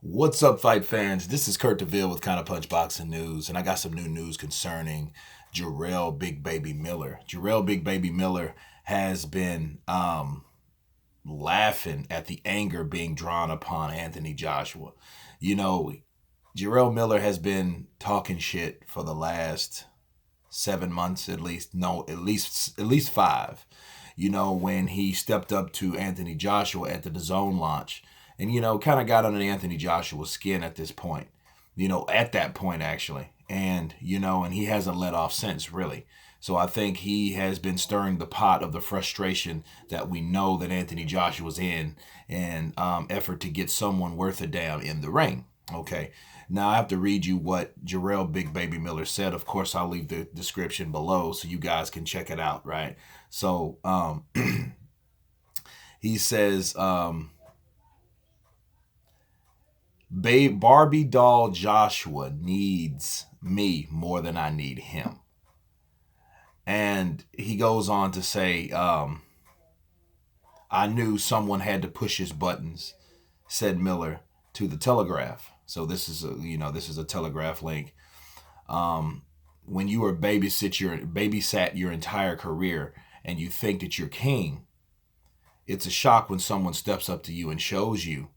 What's up, fight fans? This is Kurt DeVille with Counterpunch Boxing News, and I got some new news concerning Jarrell Big Baby Miller. Jarrell Big Baby Miller has been laughing at the anger being drawn upon Anthony Joshua. You know, Jarrell Miller has been talking shit for the last 7 months at least. No, at least five. When he stepped up to Anthony Joshua at the DAZN launch, and kind of got under Anthony Joshua's skin at this point. At that point actually, and he hasn't let off since really. So I think he has been stirring the pot of the frustration that we know that Anthony Joshua's in, and effort to get someone worth a damn in the ring. Okay. Now I have to read you what Jarrell Big Baby Miller said. Of course, I'll leave the description below so you guys can check it out, right? So he says, Barbie doll Joshua needs me more than I need him. And he goes on to say, I knew someone had to push his buttons, said Miller to the Telegraph. So this is a Telegraph link. When you are babysat your entire career and you think that you're king, it's a shock when someone steps up to you and shows you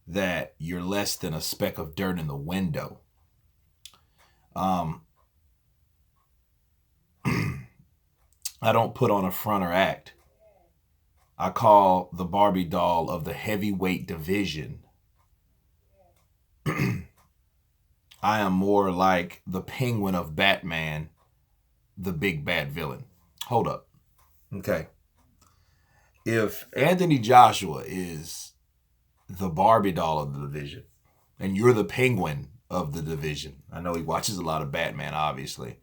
that you're less than a speck of dirt in the window. I don't put on a front or act. I call the Barbie doll of the heavyweight division. I am more like the penguin of Batman, the big bad villain. Hold up. Okay. If Anthony Joshua is the Barbie doll of the division, and you're the penguin of the division, I know he watches a lot of Batman, obviously.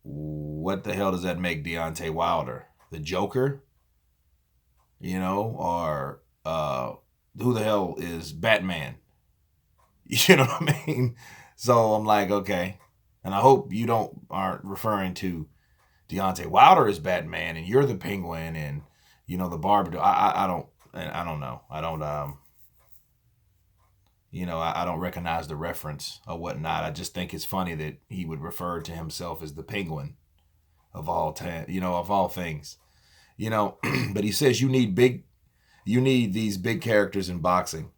What the hell does that make Deontay Wilder? The Joker? Or who the hell is Batman? You know what I mean? So I'm like, okay. And I hope you aren't referring to Deontay Wilder as Batman and you're the penguin and the Barbie. I don't know. I don't recognize the reference or whatnot. I just think it's funny that he would refer to himself as the penguin of all of all things. But he says you need these big characters in boxing.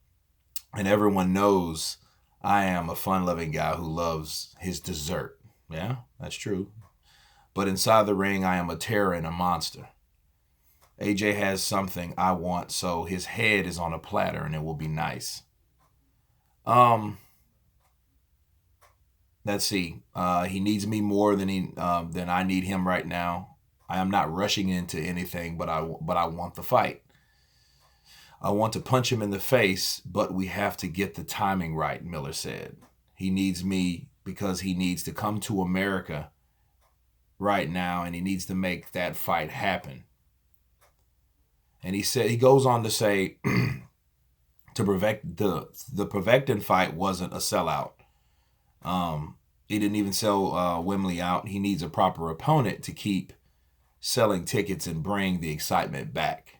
And everyone knows I am a fun-loving guy who loves his dessert. Yeah, that's true. But inside the ring, I am a terror and a monster. AJ has something I want, so his head is on a platter and it will be nice. Let's see. He needs me more than I need him right now. I am not rushing into anything, but I want the fight. I want to punch him in the face, but we have to get the timing right, Miller said. He needs me because he needs to come to America right now, and he needs to make that fight happen. And he goes on to say, to prevent the Provectin fight wasn't a sellout. He didn't even sell Wembley out. He needs a proper opponent to keep selling tickets and bring the excitement back.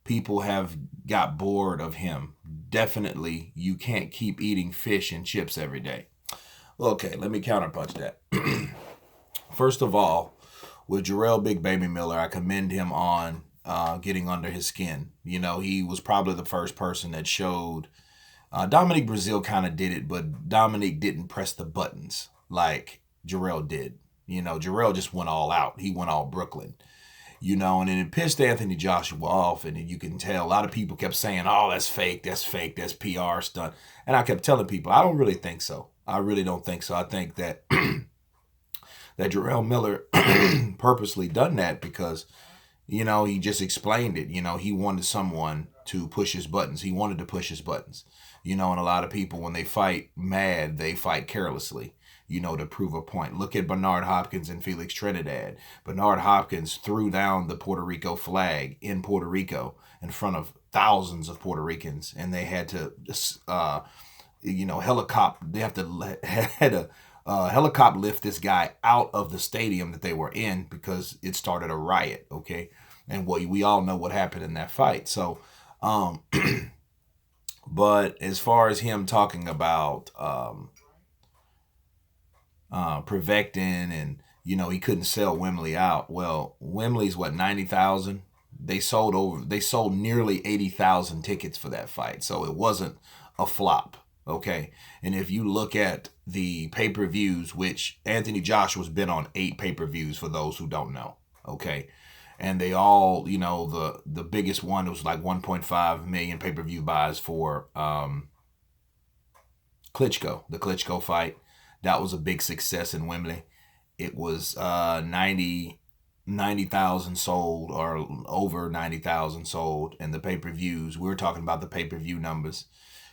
People have got bored of him. Definitely, you can't keep eating fish and chips every day. Okay, let me counterpunch that. First of all, with Jarrell Big Baby Miller, I commend him on getting under his skin. He was probably the first person that showed. Dominique Brazil kind of did it, but Dominique didn't press the buttons like Jarrell did. Jarrell just went all out. He went all Brooklyn. And it pissed Anthony Joshua off, and you can tell a lot of people kept saying, oh, that's fake, that's PR stunt. And I kept telling people, I don't really think so. I really don't think so. I think that that Jarrell Miller purposely done that because, he just explained it. He wanted someone to push his buttons. He wanted to push his buttons. And a lot of people, when they fight mad, they fight carelessly. To prove a point. Look at Bernard Hopkins and Felix Trinidad. Bernard Hopkins threw down the Puerto Rico flag in Puerto Rico in front of thousands of Puerto Ricans, and they had to, helicopter. They had to helicopter lift this guy out of the stadium that they were in because it started a riot. Okay, and we all know what happened in that fight. So, But as far as him talking about Prevectin and he couldn't sell Wembley out. Well, Wembley's what, 90,000. They sold nearly 80,000 tickets for that fight, so it wasn't a flop. Okay, and if you look at the pay-per-views, which Anthony Joshua's been on 8 pay-per-views for those who don't know. Okay, and they all, the biggest one was like 1.5 million pay-per-view buys for Klitschko, the Klitschko fight. That was a big success in Wembley. It was 90,000 sold, or over 90,000 sold. And the pay-per-views, we were talking about the pay-per-view numbers.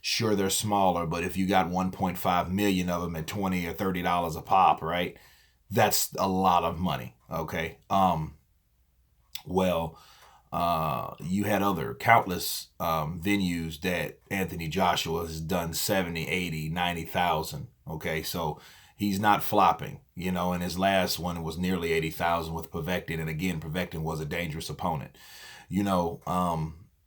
Sure, they're smaller, but if you got 1.5 million of them at $20 or $30 a pop, right? That's a lot of money. Okay. Well, you had other countless venues that Anthony Joshua has done 70, 80, 90,000. Okay, so he's not flopping, and his last one was nearly 80,000 with Prevectin. And again, Prevectin was a dangerous opponent,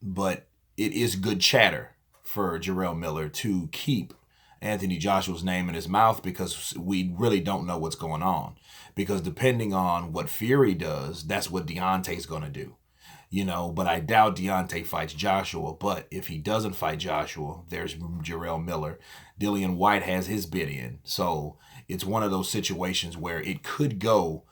but it is good chatter for Jarrell Miller to keep Anthony Joshua's name in his mouth, because we really don't know what's going on. Because depending on what Fury does, that's what Deontay's going to do. But I doubt Deontay fights Joshua. But if he doesn't fight Joshua, there's Jarrell Miller. Dillian White has his bid in. So it's one of those situations where it could go,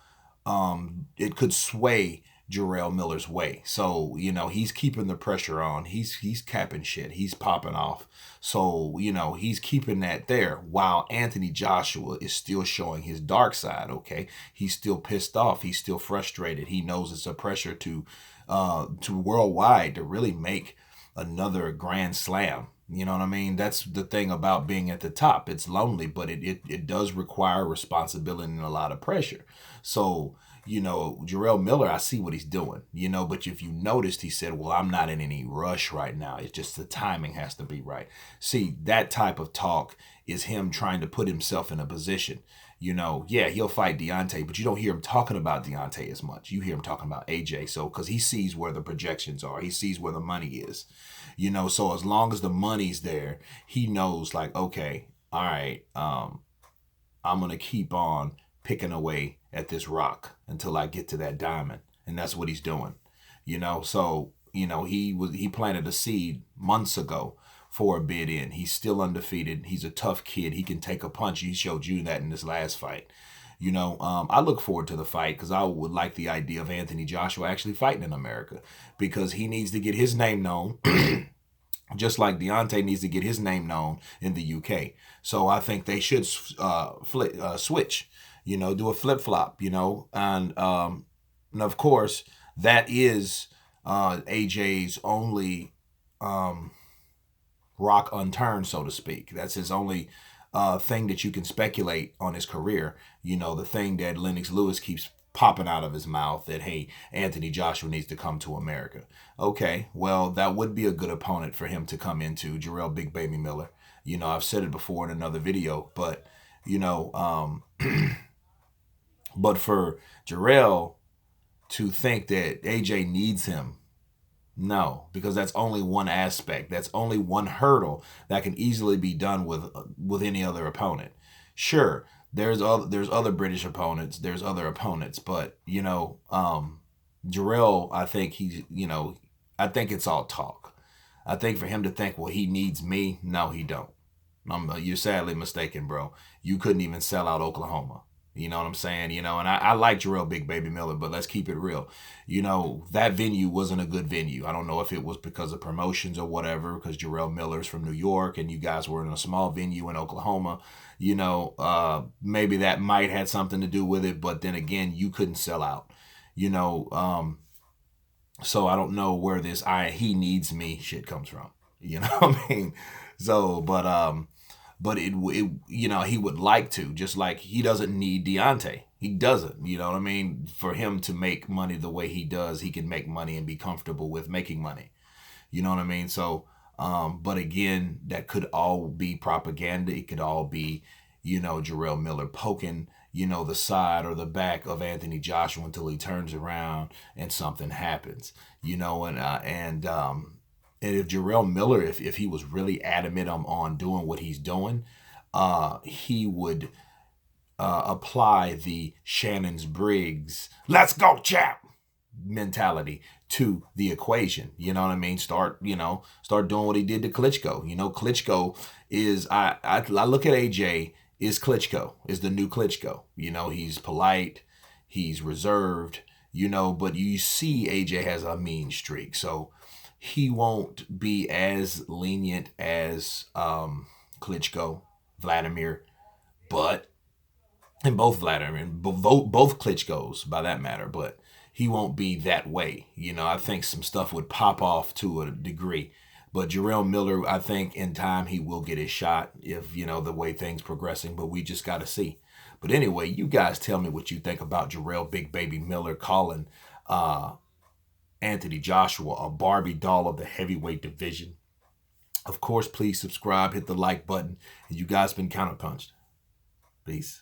it could sway Jarrell Miller's way. So, he's keeping the pressure on. He's capping shit. He's popping off. So, he's keeping that there while Anthony Joshua is still showing his dark side, okay? He's still pissed off. He's still frustrated. He knows it's a pressure to worldwide to really make another grand slam. You know what I mean? That's the thing about being at the top. It's lonely, but it does require responsibility and a lot of pressure. So, Jarrell Miller, I see what he's doing, but if you noticed, he said, well, I'm not in any rush right now. It's just the timing has to be right. See, that type of talk is him trying to put himself in a position. Yeah, he'll fight Deontay, but you don't hear him talking about Deontay as much. You hear him talking about AJ. So, because he sees where the projections are, he sees where the money is, so as long as the money's there, he knows, like, okay, all right, I'm going to keep on picking away at this rock until I get to that diamond. And that's what he's doing, so, he planted a seed months ago for a bid in. He's still undefeated. He's a tough kid. He can take a punch. He showed you that in this last fight. I look forward to the fight because I would like the idea of Anthony Joshua actually fighting in America, because he needs to get his name known just like Deontay needs to get his name known in the UK. So I think they should switch, do a flip-flop, and of course that is AJ's only rock unturned, so to speak. That's his only thing that you can speculate on his career. The thing that Lennox Lewis keeps popping out of his mouth, that, hey, Anthony Joshua needs to come to America. Okay, well, that would be a good opponent for him to come into, Jarrell Big Baby Miller. I've said it before in another video, but, but for Jarrell to think that AJ needs him, no, because that's only one aspect. That's only one hurdle that can easily be done with any other opponent. Sure, there's other British opponents, there's other opponents, but Jarrell, I think I think it's all talk. I think for him to think, well, he needs me, no, he don't. You're sadly mistaken, bro. You couldn't even sell out Oklahoma. You know what I'm saying? And I like Jarrell Big Baby Miller, but let's keep it real. That venue wasn't a good venue. I don't know if it was because of promotions or whatever, because Jarrell Miller's from New York and you guys were in a small venue in Oklahoma. Maybe that might have something to do with it, but then again, you couldn't sell out. So I don't know where this he needs me shit comes from. You know what I mean? So, but it he would like to, just like he doesn't need Deontay. He doesn't, you know what I mean? For him to make money the way he does, he can make money and be comfortable with making money. You know what I mean? So, but again, that could all be propaganda. It could all be, Jarrell Miller poking, the side or the back of Anthony Joshua until he turns around and something happens, And if Jarrell Miller, if he was really adamant on doing what he's doing, he would apply the Shannon's Briggs, let's go, chap, mentality to the equation. You know what I mean? Start doing what he did to Klitschko. Klitschko is, I look at AJ, is Klitschko, is the new Klitschko. He's polite, he's reserved, but you see AJ has a mean streak. So he won't be as lenient as Klitschko, Vladimir, but and both Vladimir and both Klitschko's by that matter, but he won't be that way. I think some stuff would pop off to a degree. But Jarrell Miller, I think in time he will get his shot if, the way things progressing, but we just got to see. But anyway, you guys tell me what you think about Jarrell Big Baby Miller calling Anthony Joshua a Barbie doll of the heavyweight division. Of course, please subscribe, hit the like button, and you guys been counterpunched. Peace.